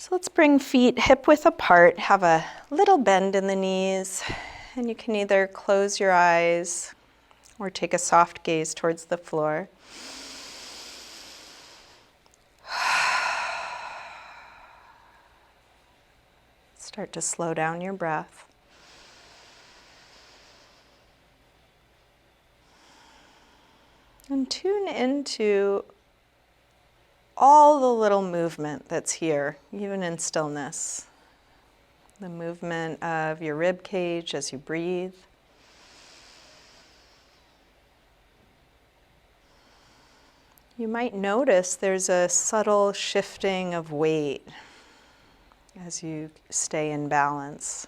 So let's bring feet hip width apart, have a little bend in the knees, and you can either close your eyes or take a soft gaze towards the floor. Start to slow down your breath. And tune into all the little movement that's here, even in stillness. The movement of your rib cage as you breathe. You might notice there's a subtle shifting of weight as you stay in balance.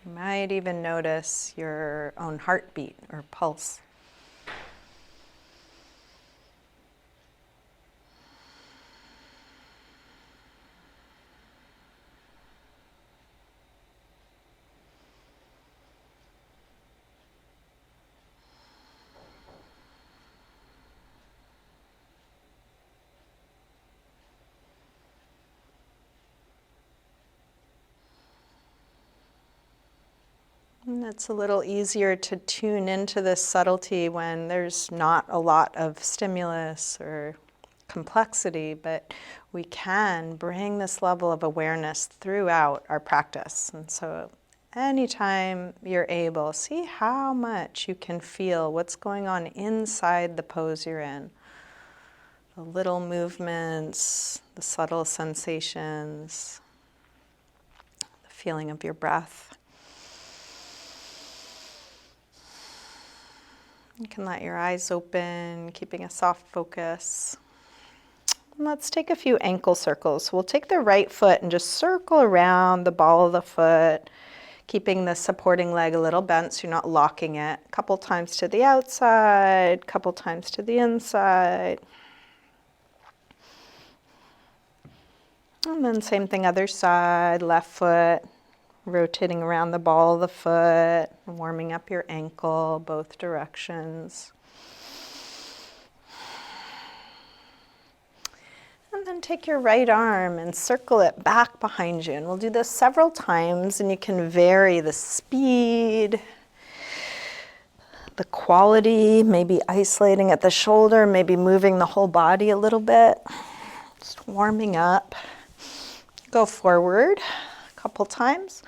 You might even notice your own heartbeat or pulse. And it's a little easier to tune into this subtlety when there's not a lot of stimulus or complexity, but we can bring this level of awareness throughout our practice. And so anytime you're able, see how much you can feel what's going on inside the pose you're in. The little movements, the subtle sensations, the feeling of your breath. You can let your eyes open, keeping a soft focus. And let's take a few ankle circles. We'll take the right foot and just circle around the ball of the foot, keeping the supporting leg a little bent so you're not locking it. A couple times to the outside, a couple times to the inside. And then same thing, other side, left foot. Rotating around the ball of the foot, warming up your ankle, both directions. And then take your right arm and circle it back behind you. And we'll do this several times, and you can vary the speed, the quality, maybe isolating at the shoulder, maybe moving the whole body a little bit. Just warming up. Go forward a couple times.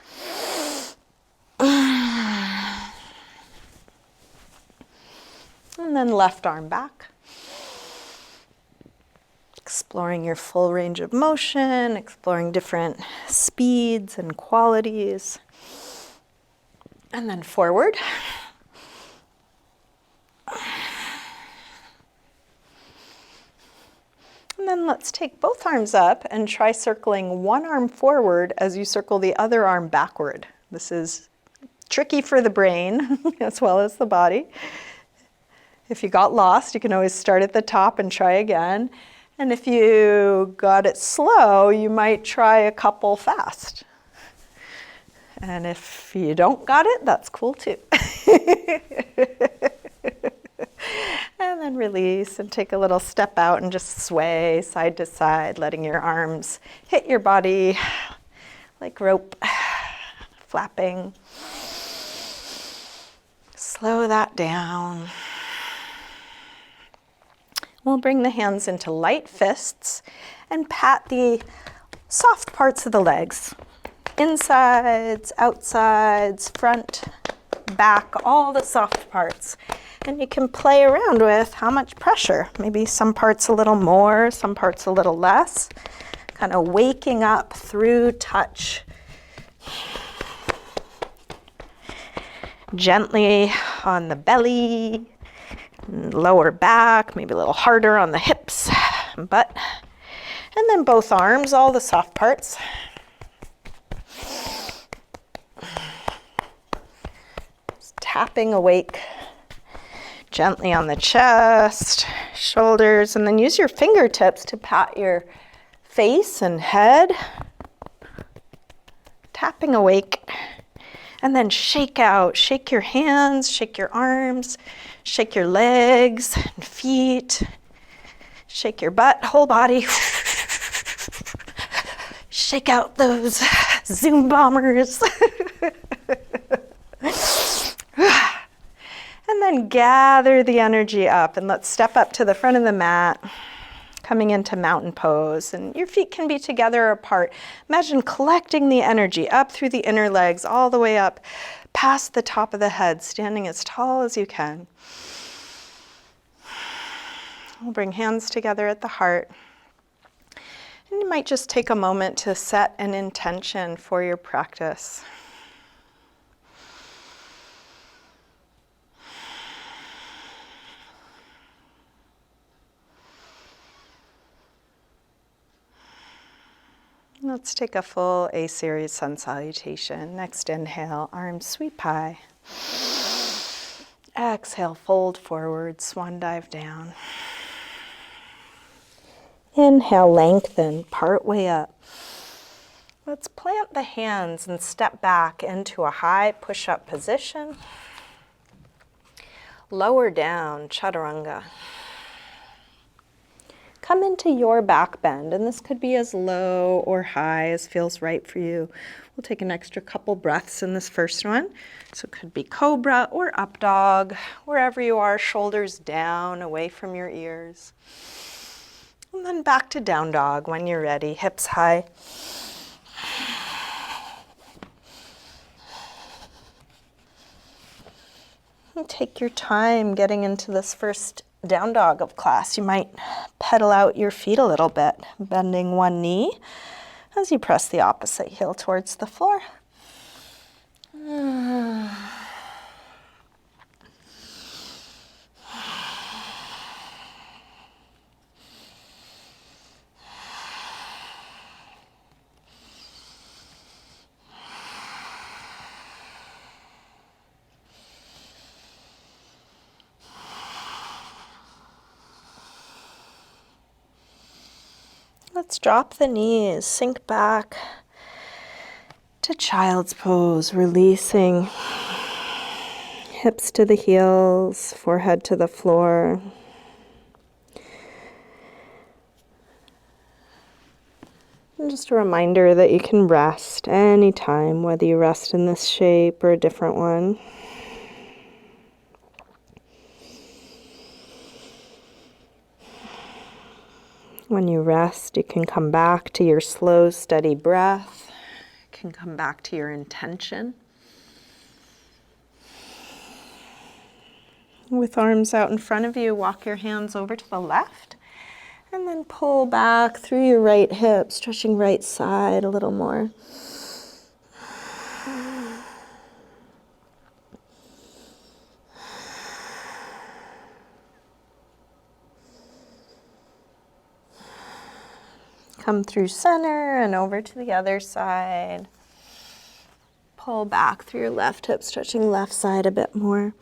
And then left arm back. Exploring your full range of motion, exploring different speeds and qualities. And then forward. And then let's take both arms up and try circling one arm forward as you circle the other arm backward. This is tricky for the brain as well as the body. If you got lost, you can always start at the top and try again. And if you got it slow, you might try a couple fast. And if you don't got it, that's cool too. And then release and take a little step out and just sway side to side, letting your arms hit your body like rope, flapping. Slow that down. We'll bring the hands into light fists and pat the soft parts of the legs. Insides, outsides, front, back, all the soft parts. And you can play around with how much pressure. Maybe some parts a little more, some parts a little less. Kind of waking up through touch. Gently on the belly, lower back, maybe a little harder on the hips, butt. And then both arms, all the soft parts. Just tapping awake. Gently on the chest, shoulders, and then use your fingertips to pat your face and head. Tapping awake. And then shake out. Shake your hands, shake your arms, shake your legs and feet. Shake your butt, whole body. Shake out those Zoom bombers. And then gather the energy up, and let's step up to the front of the mat, coming into mountain pose. And your feet can be together or apart. Imagine collecting the energy up through the inner legs, all the way up past the top of the head, standing as tall as you can. We'll bring hands together at the heart. And you might just take a moment to set an intention for your practice. Let's take a full A-series sun salutation. Next inhale, arms sweep high. Exhale, fold forward, swan dive down. Inhale, lengthen, part way up. Let's plant the hands and step back into a high push-up position. Lower down, chaturanga. Come into your back bend, and this could be as low or high as feels right for you. We'll take an extra couple breaths in this first one. So it could be cobra or up dog, wherever you are, shoulders down, away from your ears. And then back to down dog when you're ready, hips high. And take your time getting into this first down dog of class. You might pedal out your feet a little bit, bending one knee as you press the opposite heel towards the floor. Let's drop the knees, sink back to child's pose, releasing hips to the heels, forehead to the floor. And just a reminder that you can rest anytime, whether you rest in this shape or a different one. When you rest, you can come back to your slow, steady breath. You can come back to your intention. With arms out in front of you, walk your hands over to the left. And then pull back through your right hip, stretching right side a little more. Come through center and over to the other side. Pull back through your left hip, stretching left side a bit more.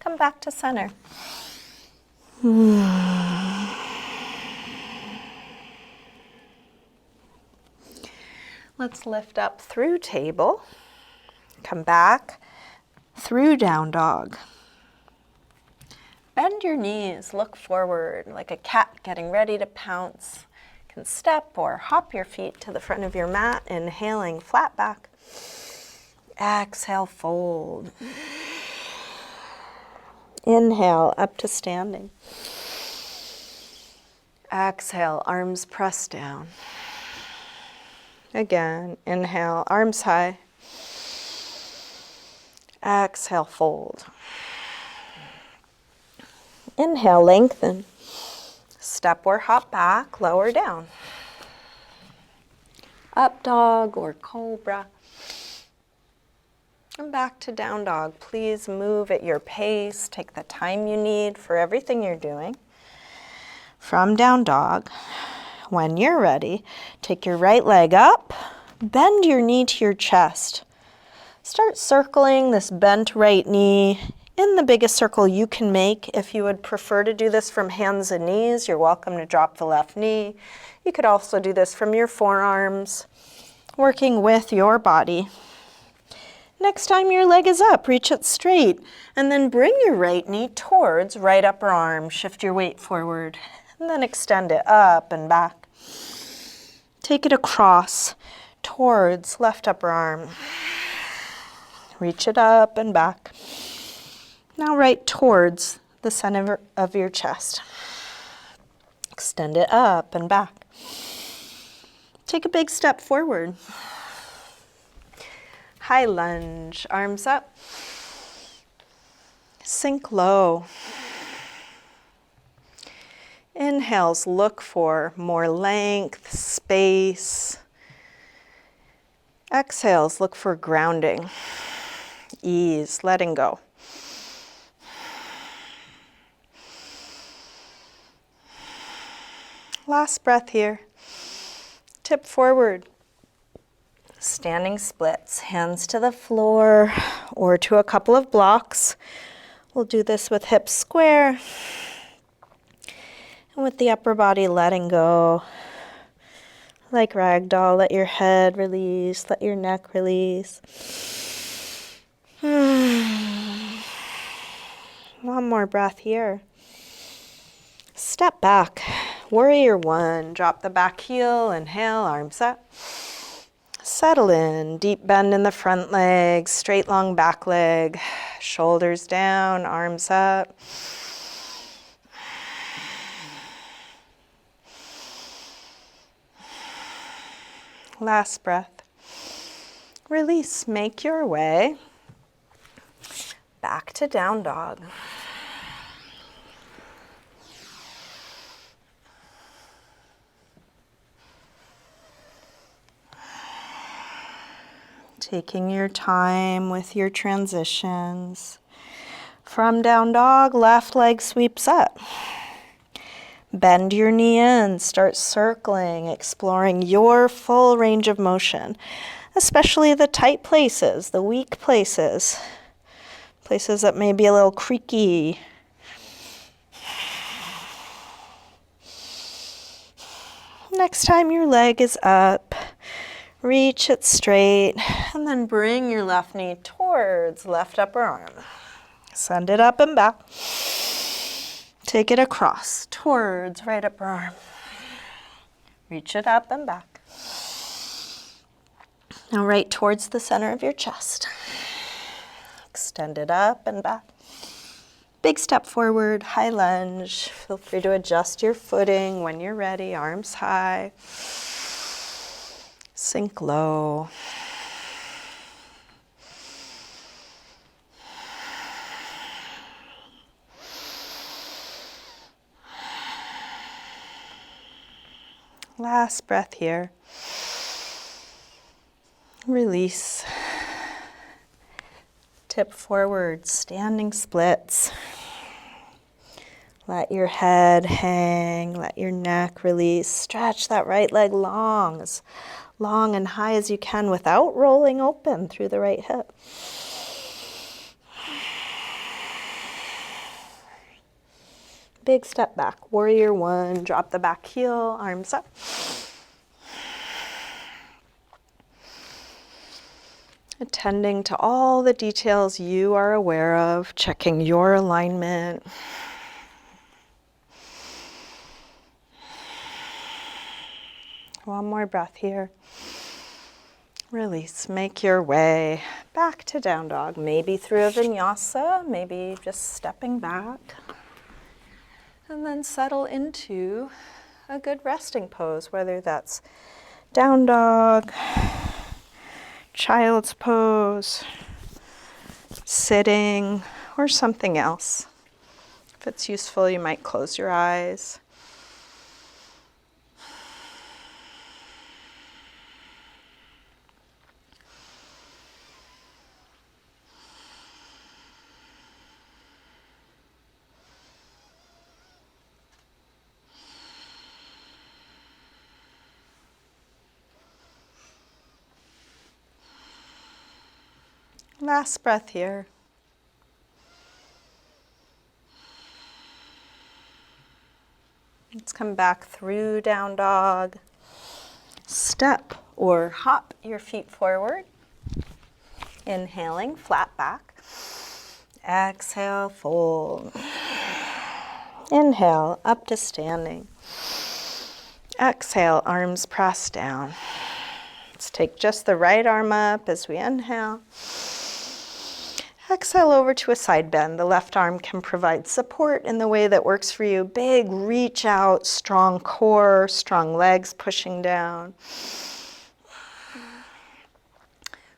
Come back to center. Let's lift up through table. Come back through down dog. Bend your knees, look forward like a cat getting ready to pounce. You can step or hop your feet to the front of your mat, inhaling flat back. Exhale, fold. Inhale, up to standing. Exhale, arms press down. Again, inhale, arms high. Exhale, fold. Inhale, lengthen. Step or hop back, lower down. Up dog or cobra. And back to down dog. Please move at your pace. Take the time you need for everything you're doing. From down dog, when you're ready, take your right leg up, bend your knee to your chest. Start circling this bent right knee, in the biggest circle you can make. If you would prefer to do this from hands and knees, you're welcome to drop the left knee. You could also do this from your forearms, working with your body. Next time your leg is up, reach it straight, and then bring your right knee towards right upper arm. Shift your weight forward, and then extend it up and back. Take it across towards left upper arm. Reach it up and back. Now right towards the center of your chest. Extend it up and back. Take a big step forward. High lunge, arms up. Sink low. Inhales, look for more length, space. Exhales, look for grounding, ease, letting go. Last breath here. Tip forward. Standing splits, hands to the floor or to a couple of blocks. We'll do this with hips square and with the upper body letting go. Like ragdoll, let your head release, let your neck release. One more breath here. Step back, warrior one. Drop the back heel, inhale, arms up. Settle in, deep bend in the front leg, straight long back leg, shoulders down, arms up. Last breath. Release, make your way back to down dog. Taking your time with your transitions. From down dog, left leg sweeps up. Bend your knee in, start circling, exploring your full range of motion, especially the tight places, the weak places, places that may be a little creaky. Next time your leg is up, reach it straight, and then bring your left knee towards left upper arm. Send it up and back. Take it across towards right upper arm. Reach it up and back. Now right towards the center of your chest. Extend it up and back. Big step forward, high lunge. Feel free to adjust your footing when you're ready, arms high. Sink low. Last breath here. Release. Tip forward, standing splits. Let your head hang, let your neck release. Stretch that right leg long, as long and high as you can without rolling open through the right hip. Big step back, warrior one, drop the back heel, arms up. Attending to all the details you are aware of, checking your alignment. One more breath here. Release, make your way back to down dog, maybe through a vinyasa, maybe just stepping back. And then settle into a good resting pose, whether that's down dog, child's pose, sitting, or something else. If it's useful, you might close your eyes. Last breath here. Let's come back through down dog. Step or hop your feet forward. Inhaling, flat back. Exhale, fold. Inhale, up to standing. Exhale, arms press down. Let's take just the right arm up as we inhale. Exhale over to a side bend. The left arm can provide support in the way that works for you. Big reach out, strong core, strong legs pushing down.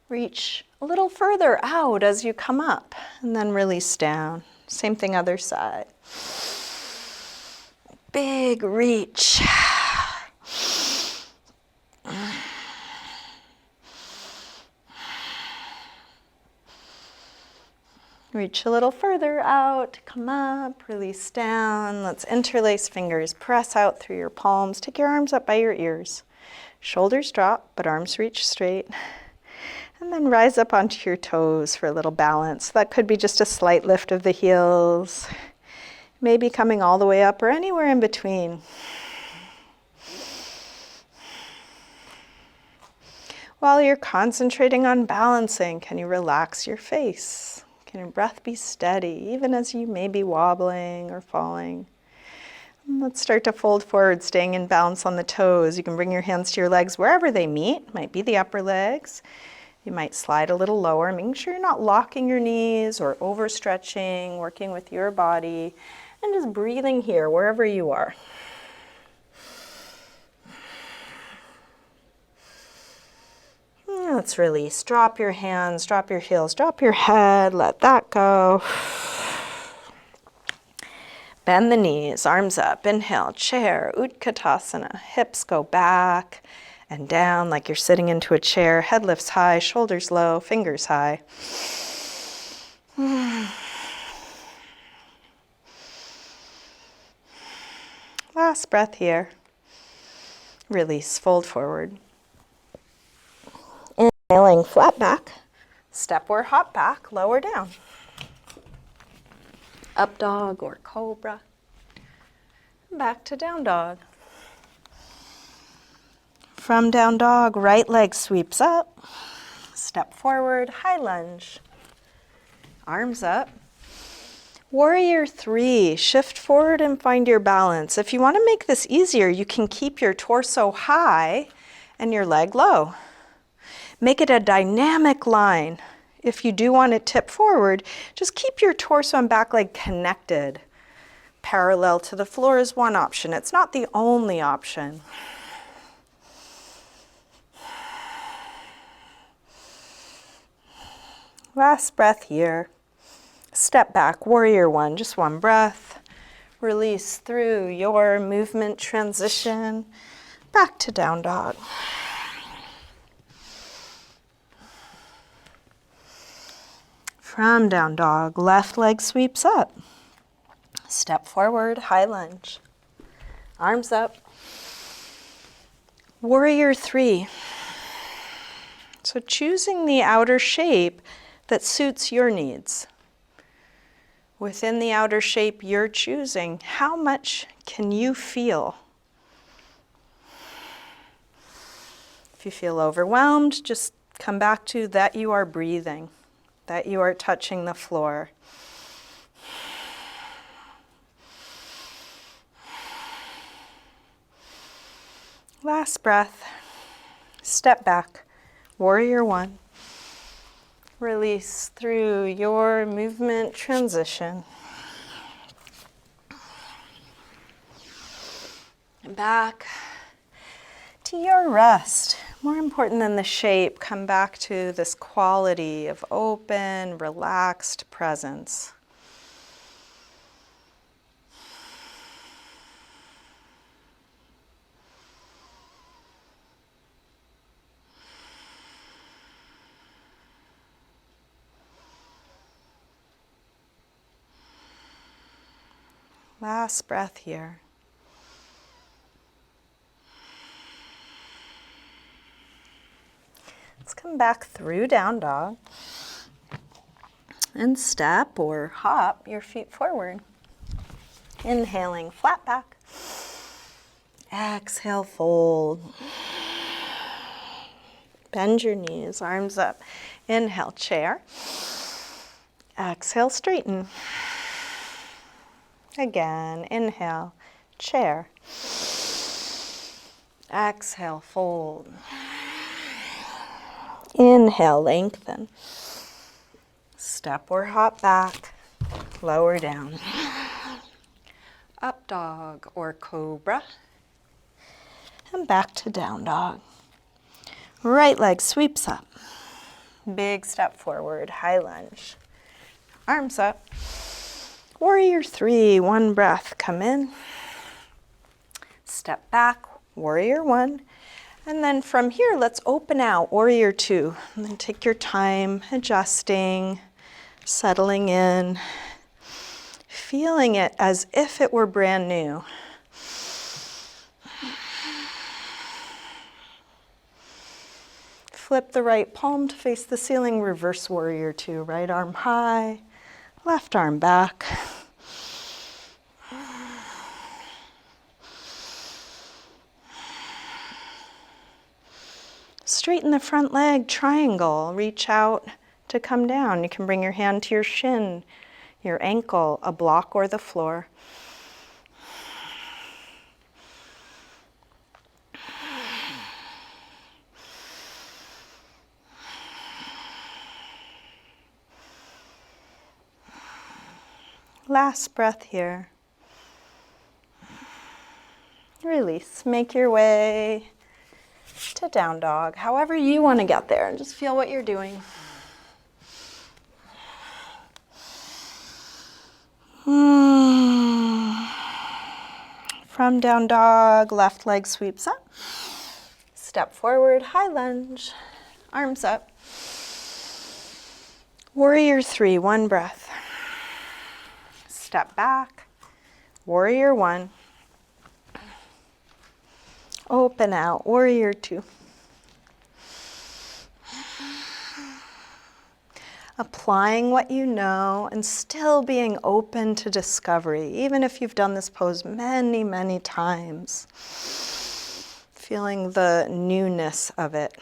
Reach a little further out as you come up and then release down. Same thing other side. Big reach. Reach a little further out, come up, release down. Let's interlace fingers, press out through your palms. Take your arms up by your ears. Shoulders drop, but arms reach straight. And then rise up onto your toes for a little balance. That could be just a slight lift of the heels, maybe coming all the way up or anywhere in between. While you're concentrating on balancing, can you relax your face? Can your breath be steady, even as you may be wobbling or falling? And let's start to fold forward, staying in balance on the toes. You can bring your hands to your legs wherever they meet. Might be the upper legs. You might slide a little lower, making sure you're not locking your knees or overstretching, working with your body, and just breathing here wherever you are. Let's release. Drop your hands, drop your heels, drop your head, let that go. Bend the knees, arms up, inhale, chair, Utkatasana. Hips go back and down like you're sitting into a chair. Head lifts high, shoulders low, fingers high. Last breath here. Release, fold forward. Inhaling, flat back. Step or hop back, lower down. Up dog or cobra. Back to down dog. From down dog, right leg sweeps up. Step forward, high lunge. Arms up. Warrior 3, shift forward and find your balance. If you want to make this easier, you can keep your torso high and your leg low. Make it a dynamic line. If you do want to tip forward, just keep your torso and back leg connected. Parallel to the floor is one option. It's not the only option. Last breath here. Step back, warrior 1, just one breath. Release through your movement transition. Back to down dog. From down dog, left leg sweeps up. Step forward, high lunge. Arms up. Warrior 3. So choosing the outer shape that suits your needs. Within the outer shape you're choosing, how much can you feel? If you feel overwhelmed, just come back to that you are breathing, that you are touching the floor. Last breath. Step back, warrior 1. Release through your movement transition. And back to your rest. More important than the shape, come back to this quality of open, relaxed presence. Last breath here. Let's come back through down dog and step or hop your feet forward. Inhaling, flat back. Exhale, fold. Bend your knees, arms up. Inhale, chair. Exhale, straighten. Again, inhale, chair. Exhale, fold. Inhale, lengthen. Step or hop back, lower down. Up dog or cobra. And back to down dog. Right leg sweeps up. Big step forward, high lunge. Arms up. Warrior 3, 1 breath. Come in. Step back, warrior 1. And then from here, let's open out, warrior 2. And then take your time adjusting, settling in, feeling it as if it were brand new. Flip the right palm to face the ceiling, reverse warrior 2. Right arm high, left arm back. Straighten the front leg, triangle. Reach out to come down. You can bring your hand to your shin, your ankle, a block or the floor. Last breath here. Release. Make your way to down dog, however you want to get there, and just feel what you're doing. From down dog, left leg sweeps up. Step forward, high lunge, arms up. Warrior 3, 1 breath. Step back, warrior 1. Open out, warrior 2. Applying what you know and still being open to discovery, even if you've done this pose many, many times. Feeling the newness of it.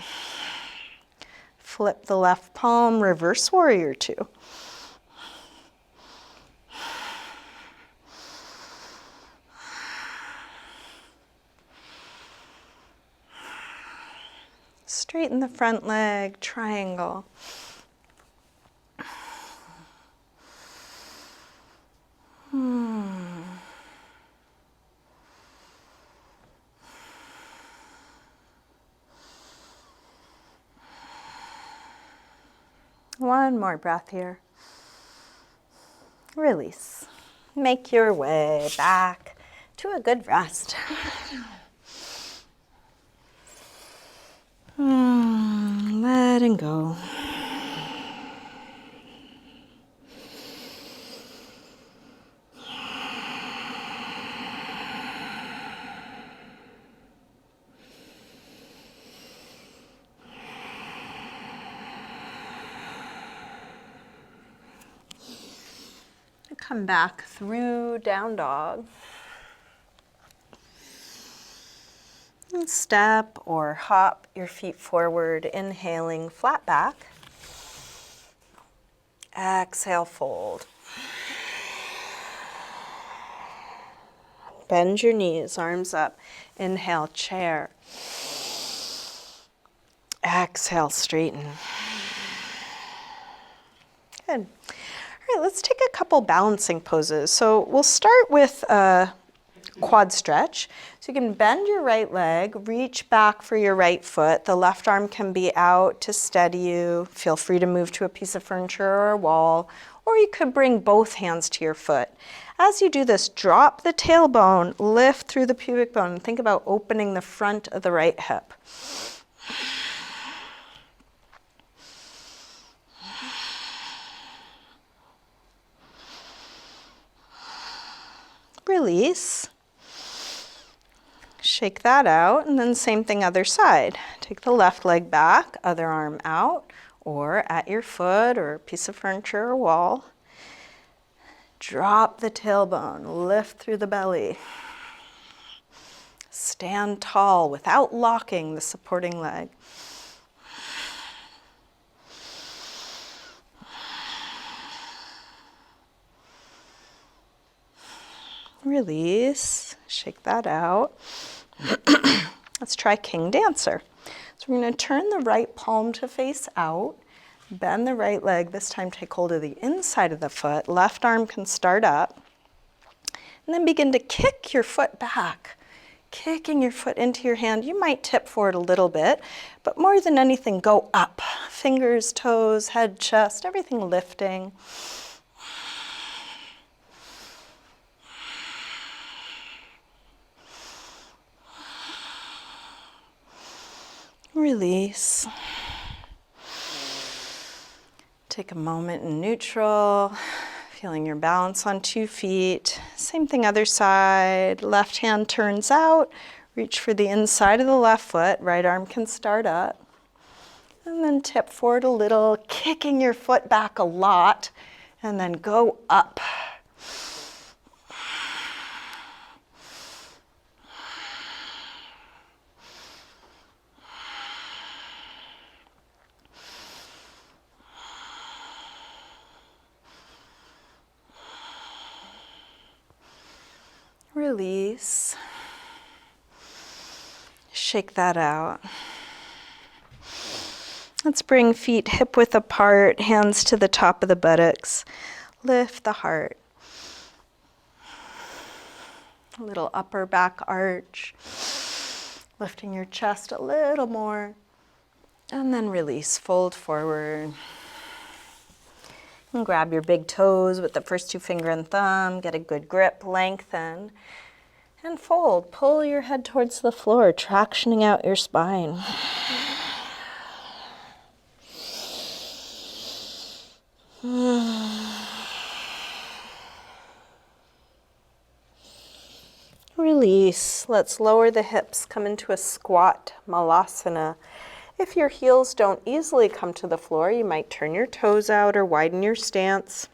Flip the left palm, reverse warrior 2. Straighten the front leg, triangle. One more breath here. Release. Make your way back to a good rest. Letting go. Come back through down dog. And step or hop your feet forward, inhaling flat back. Exhale, fold. Bend your knees, arms up. Inhale, chair. Exhale, straighten. Good. All right, let's take a couple balancing poses. So we'll start with a quad stretch. So you can bend your right leg, reach back for your right foot. The left arm can be out to steady you. Feel free to move to a piece of furniture or a wall, or you could bring both hands to your foot. As you do this, drop the tailbone, lift through the pubic bone, and think about opening the front of the right hip. Release. Shake that out, and then same thing other side. Take the left leg back, other arm out, or at your foot or a piece of furniture or wall. Drop the tailbone, lift through the belly. Stand tall without locking the supporting leg. Release, shake that out. Let's try King Dancer. So we're going to turn the right palm to face out, bend the right leg, this time take hold of the inside of the foot, left arm can start up, and then begin to kick your foot back. Kicking your foot into your hand. You might tip forward a little bit, but more than anything, go up. Fingers, toes, head, chest, everything lifting. Release. Take a moment in neutral, feeling your balance on 2 feet. Same thing other side. Left hand turns out. Reach for the inside of the left foot. Right arm can start up. And then tip forward a little, kicking your foot back a lot. And then go up. Release. Shake that out. Let's bring feet hip width apart, hands to the top of the buttocks. Lift the heart. A little upper back arch. Lifting your chest a little more. And then release, fold forward. And grab your big toes with the first 2 finger and thumb, get a good grip, lengthen, and fold. Pull your head towards the floor, tractioning out your spine. Release. Let's lower the hips, come into a squat malasana. If your heels don't easily come to the floor, you might turn your toes out or widen your stance.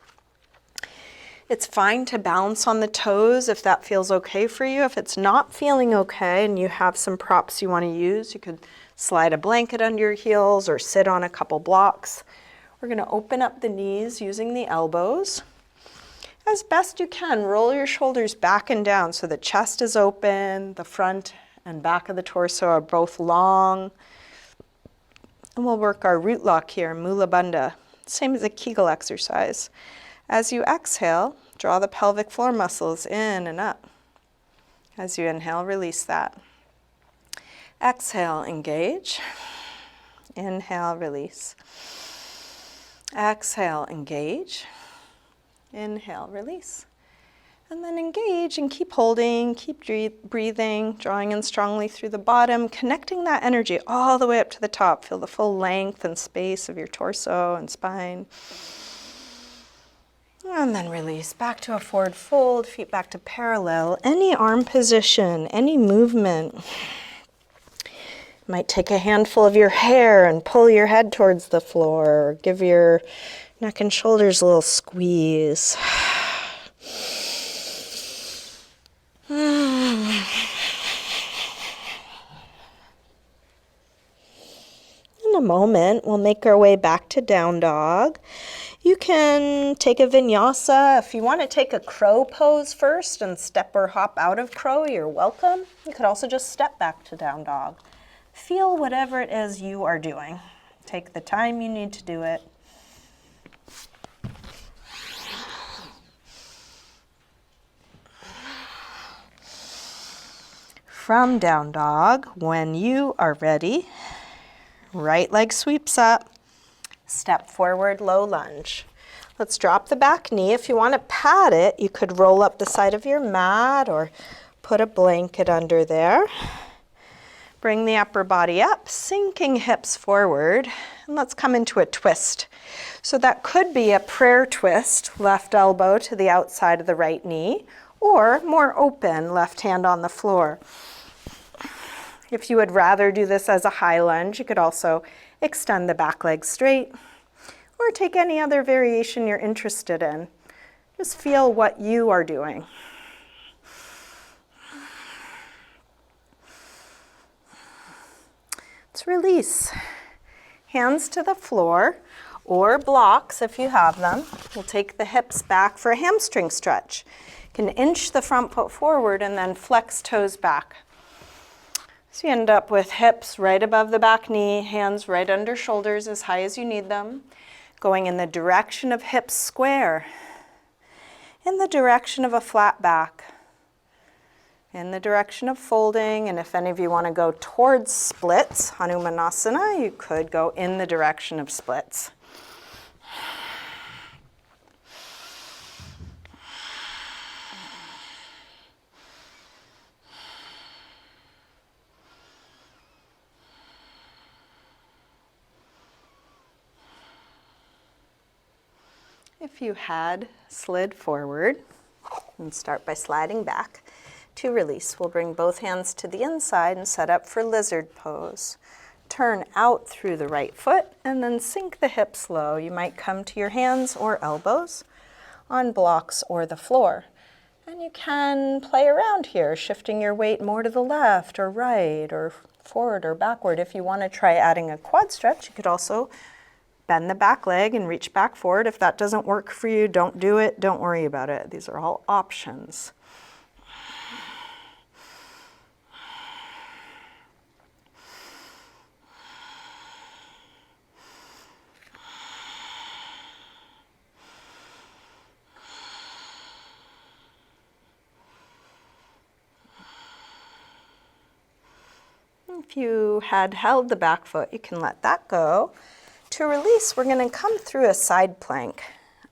It's fine to balance on the toes if that feels okay for you. If it's not feeling okay and you have some props you want to use, you could slide a blanket under your heels or sit on a couple blocks. We're going to open up the knees using the elbows. As best you can, roll your shoulders back and down so the chest is open, the front and back of the torso are both long. And we'll work our root lock here, Mula Bandha, same as a Kegel exercise. As you exhale, draw the pelvic floor muscles in and up. As you inhale, release that. Exhale, engage. Inhale, release. Exhale, engage. Inhale, release. And then engage and keep holding, keep breathing, drawing in strongly through the bottom, connecting that energy all the way up to the top. Feel the full length and space of your torso and spine. And then release back to a forward fold, feet back to parallel. Any arm position, any movement. Might take a handful of your hair and pull your head towards the floor, or give your neck and shoulders a little squeeze. In a moment, we'll make our way back to down dog. You can take a vinyasa. If you want to take a crow pose first and step or hop out of crow, you're welcome. You could also just step back to down dog. Feel whatever it is you are doing. Take the time you need to do it. From down dog, when you are ready, right leg sweeps up, step forward, low lunge. Let's drop the back knee. If you want to pad it, you could roll up the side of your mat or put a blanket under there. Bring the upper body up, sinking hips forward, and let's come into a twist. So that could be a prayer twist, left elbow to the outside of the right knee, or more open, left hand on the floor. If you would rather do this as a high lunge, you could also extend the back leg straight, or take any other variation you're interested in. Just feel what you are doing. Let's release. Hands to the floor or blocks if you have them. We'll take the hips back for a hamstring stretch. You can inch the front foot forward and then flex toes back. So you end up with hips right above the back knee, hands right under shoulders as high as you need them, going in the direction of hips square, in the direction of a flat back, in the direction of folding, and if any of you want to go towards splits, Hanumanasana, you could go in the direction of splits. If you had slid forward, and start by sliding back. To release, we'll bring both hands to the inside and set up for lizard pose. Turn out through the right foot and then sink the hips low. You might come to your hands or elbows on blocks or the floor. And you can play around here, shifting your weight more to the left or right or forward or backward. If you want to try adding a quad stretch, you could also bend the back leg and reach back forward. If that doesn't work for you, don't do it. Don't worry about it. These are all options. If you had held the back foot, you can let that go. To release, we're going to come through a side plank.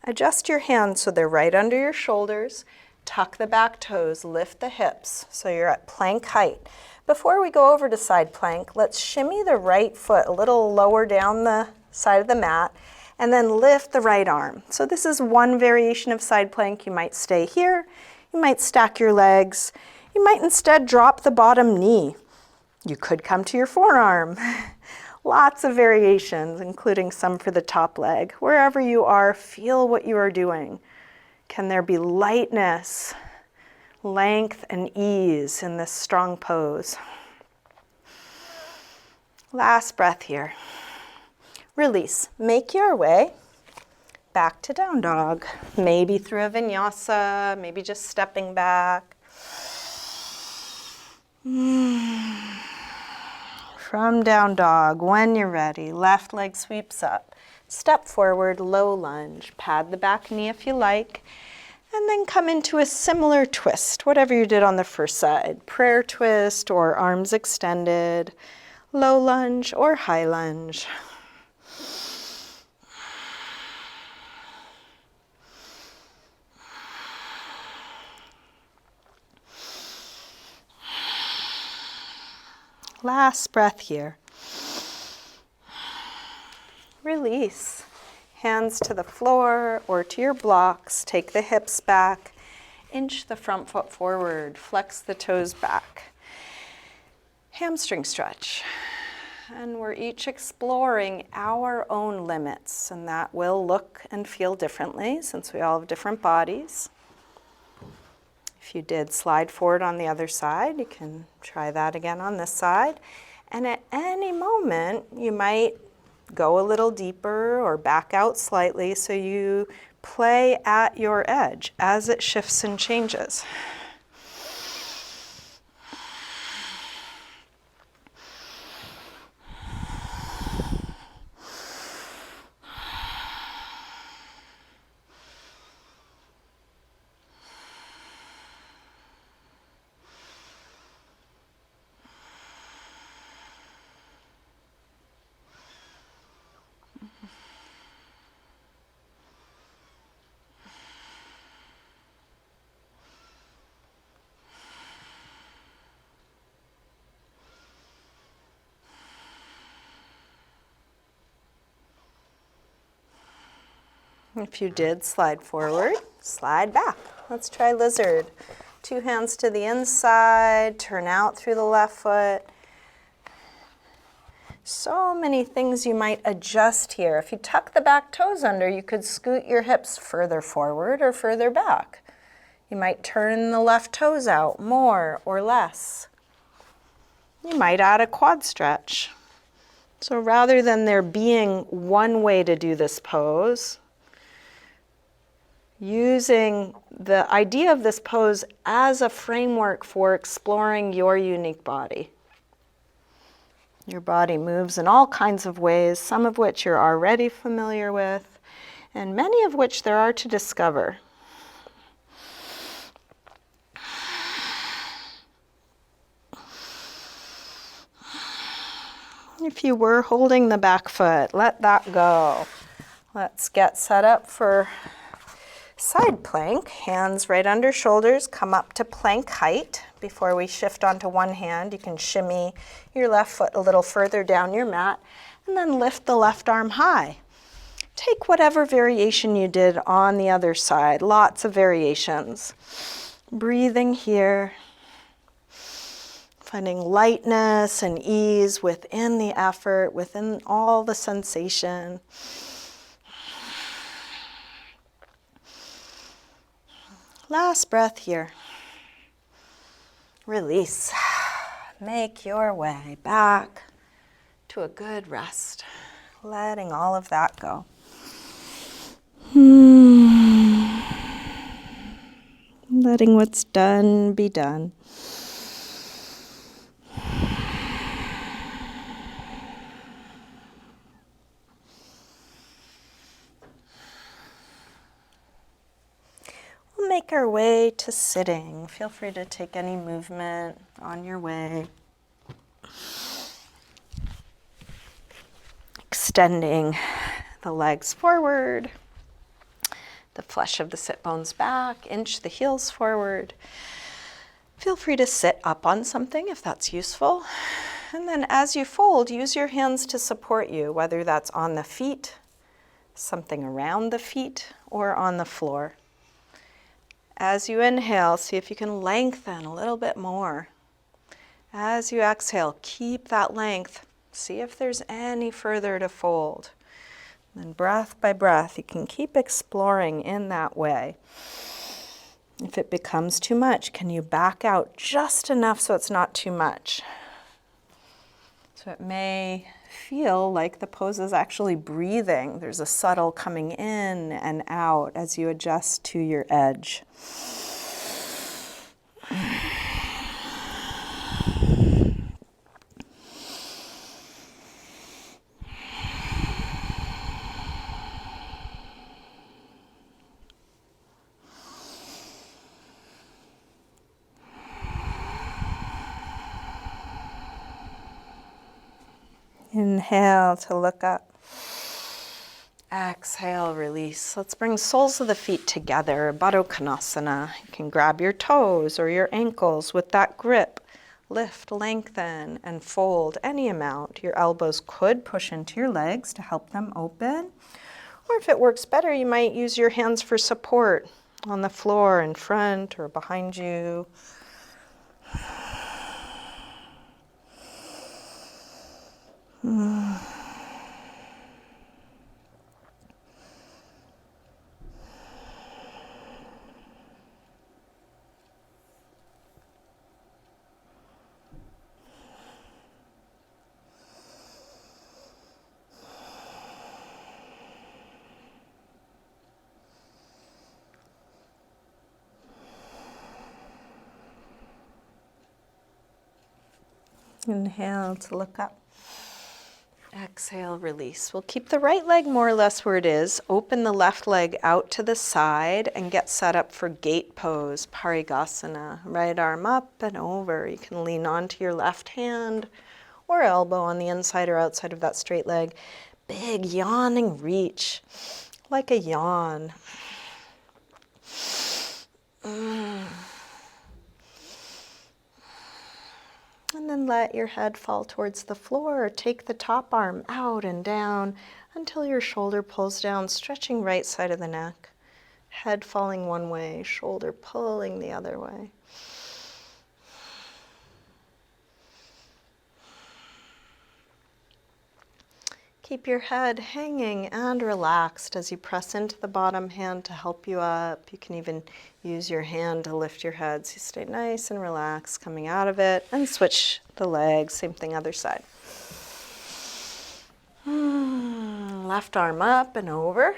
Adjust your hands so they're right under your shoulders. Tuck the back toes, lift the hips so you're at plank height. Before we go over to side plank, let's shimmy the right foot a little lower down the side of the mat and then lift the right arm. So this is one variation of side plank. You might stay here. You might stack your legs. You might instead drop the bottom knee. You could come to your forearm. Lots of variations, including some for the top leg. Wherever you are, feel what you are doing. Can there be lightness, length, and ease in this strong pose? Last breath here. Release. Make your way back to down dog. Maybe through a vinyasa, maybe just stepping back. From down dog, when you're ready, left leg sweeps up. Step forward, low lunge. Pad the back knee if you like. And then come into a similar twist, whatever you did on the first side. Prayer twist or arms extended, low lunge or high lunge. Last breath here. Release. Hands to the floor or to your blocks. Take the hips back. Inch the front foot forward. Flex the toes back. Hamstring stretch. And we're each exploring our own limits, and that will look and feel differently since we all have different bodies. If you did slide forward on the other side, you can try that again on this side. And at any moment, you might go a little deeper or back out slightly so you play at your edge as it shifts and changes. If you did slide forward, slide back. Let's try lizard. 2 hands to the inside, turn out through the left foot. So many things you might adjust here. If you tuck the back toes under, you could scoot your hips further forward or further back. You might turn the left toes out more or less. You might add a quad stretch. So rather than there being one way to do this pose, using the idea of this pose as a framework for exploring your unique body. Your body moves in all kinds of ways, some of which you're already familiar with, and many of which there are to discover. If you were holding the back foot, let that go. Let's get set up for side plank. Hands right under shoulders, come up to plank height. Before we shift onto one hand, you can shimmy your left foot a little further down your mat and then lift the left arm high. Take whatever variation you did on the other side, lots of variations. Breathing here. Finding lightness and ease within the effort, within all the sensation. Last breath here. Release. Make your way back to a good rest. Letting all of that go. Letting what's done be done. We'll make our way to sitting. Feel free to take any movement on your way. Extending the legs forward, the flesh of the sit bones back, inch the heels forward. Feel free to sit up on something if that's useful. And then as you fold, use your hands to support you, whether that's on the feet, something around the feet, or on the floor. As you inhale, see if you can lengthen a little bit more. As you exhale, keep that length. See if there's any further to fold. And breath by breath, you can keep exploring in that way. If it becomes too much, can you back out just enough so it's not too much? So it may feel like the pose is actually breathing. There's a subtle coming in and out as you adjust to your edge. Inhale to look up. Exhale, release. Let's bring soles of the feet together, Baddha Konasana. You can grab your toes or your ankles with that grip. Lift, lengthen, and fold any amount. Your elbows could push into your legs to help them open. Or if it works better, you might use your hands for support on the floor in front or behind you. Inhale to look up. Exhale, release. We'll keep the right leg more or less where it is. Open the left leg out to the side and get set up for gate pose, Parigasana. Right arm up and over. You can lean onto your left hand or elbow on the inside or outside of that straight leg. Big yawning reach, like a yawn. And then let your head fall towards the floor. Take the top arm out and down until your shoulder pulls down, stretching right side of the neck. Head falling one way, shoulder pulling the other way. Keep your head hanging and relaxed as you press into the bottom hand to help you up. You can even use your hand to lift your head. So you stay nice and relaxed coming out of it, and switch the legs. Same thing, other side. left arm up and over.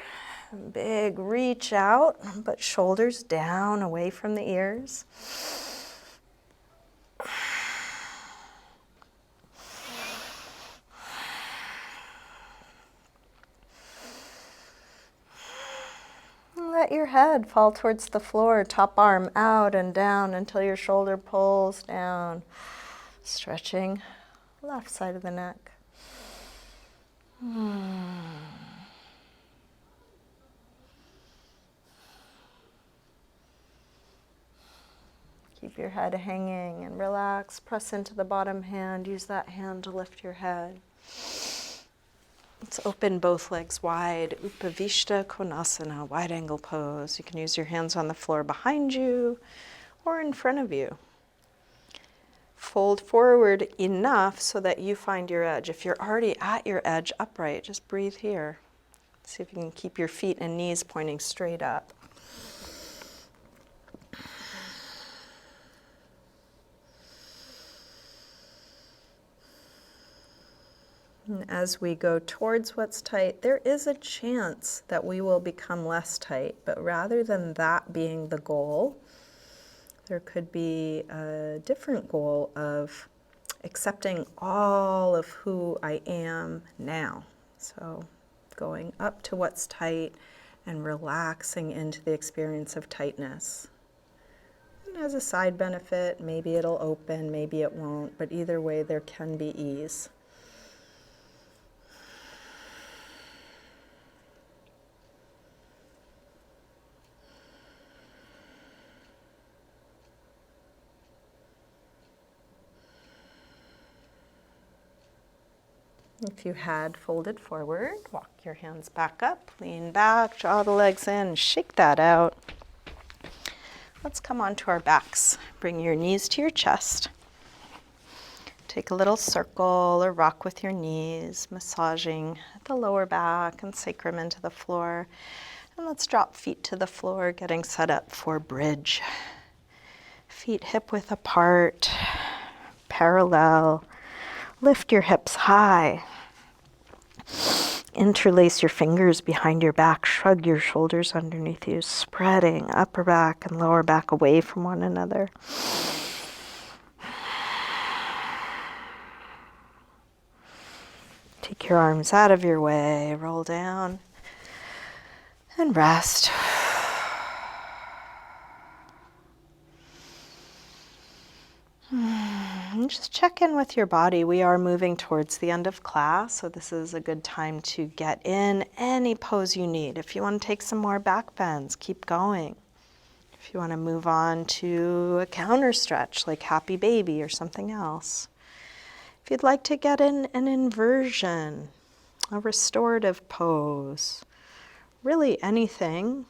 Big reach out, but shoulders down, away from the ears. Let your head fall towards the floor, top arm out and down until your shoulder pulls down. Stretching left side of the neck. Keep your head hanging and relax. Press into the bottom hand. Use that hand to lift your head. Let's open both legs wide. Upavishta Konasana, wide angle pose. You can use your hands on the floor behind you or in front of you. Fold forward enough so that you find your edge. If you're already at your edge upright, just breathe here. See if you can keep your feet and knees pointing straight up. And as we go towards what's tight, there is a chance that we will become less tight, but rather than that being the goal, there could be a different goal of accepting all of who I am now. So going up to what's tight and relaxing into the experience of tightness. And as a side benefit, maybe it'll open, maybe it won't, but either way there can be ease. If you had folded forward, walk your hands back up, lean back, draw the legs in, shake that out. Let's come onto our backs. Bring your knees to your chest. Take a little circle or rock with your knees, massaging the lower back and sacrum into the floor. And let's drop feet to the floor, getting set up for bridge. Feet hip width apart, parallel. Lift your hips high. Interlace your fingers behind your back. Shrug your shoulders underneath you, spreading upper back and lower back away from one another. Take your arms out of your way, roll down, and rest. And just check in with your body. We are moving towards the end of class, so this is a good time to get in any pose you need. If you want to take some more back bends, keep going. If you want to move on to a counter stretch like Happy Baby or something else. If you'd like to get in an inversion, a restorative pose, really anything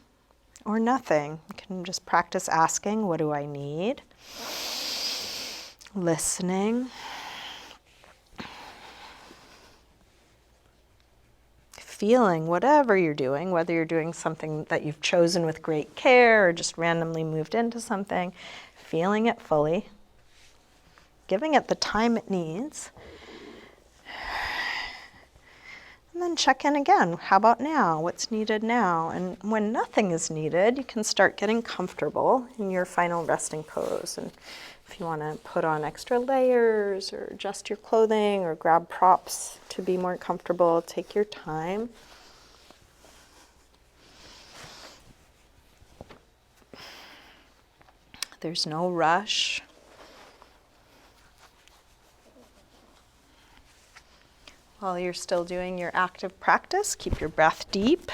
or nothing. You can just practice asking, what do I need? Listening. Feeling whatever you're doing, whether you're doing something that you've chosen with great care or just randomly moved into something, feeling it fully, giving it the time it needs, and then check in again. How about now? What's needed now? And when nothing is needed, you can start getting comfortable in your final resting pose. And if you want to put on extra layers or adjust your clothing or grab props to be more comfortable, take your time. There's no rush. While you're still doing your active practice, keep your breath deep.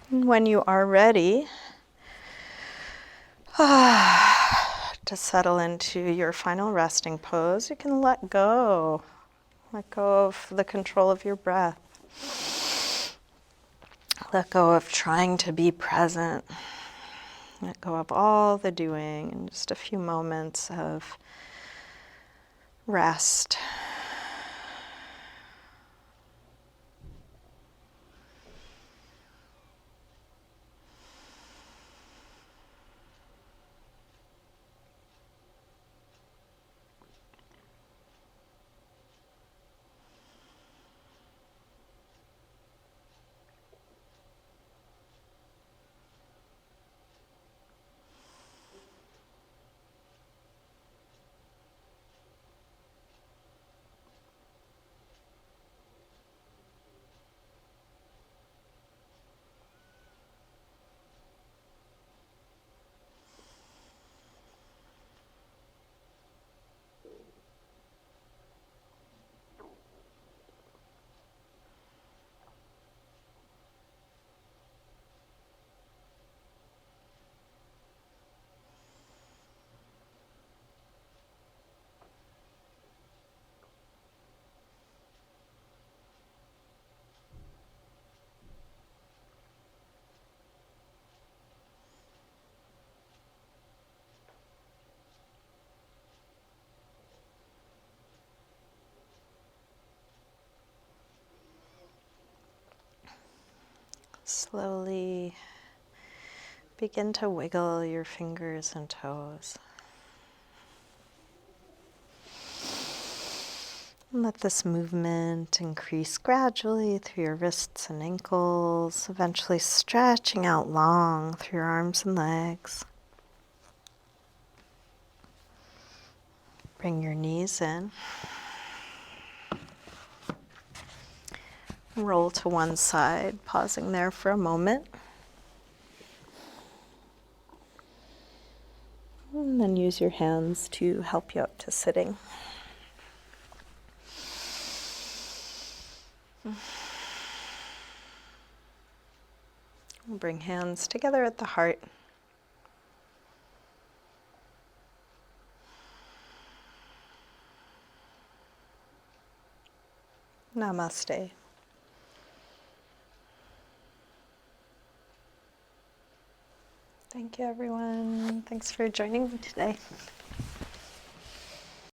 And when you are ready to settle into your final resting pose, you can let go. Let go of the control of your breath. Let go of trying to be present. Let go of all the doing and just a few moments of rest. Slowly begin to wiggle your fingers and toes. And let this movement increase gradually through your wrists and ankles, eventually stretching out long through your arms and legs. Bring your knees in. Roll to one side, pausing there for a moment. And then use your hands to help you up to sitting. Bring hands together at the heart. Namaste. Thank you, everyone. Thanks for joining me today.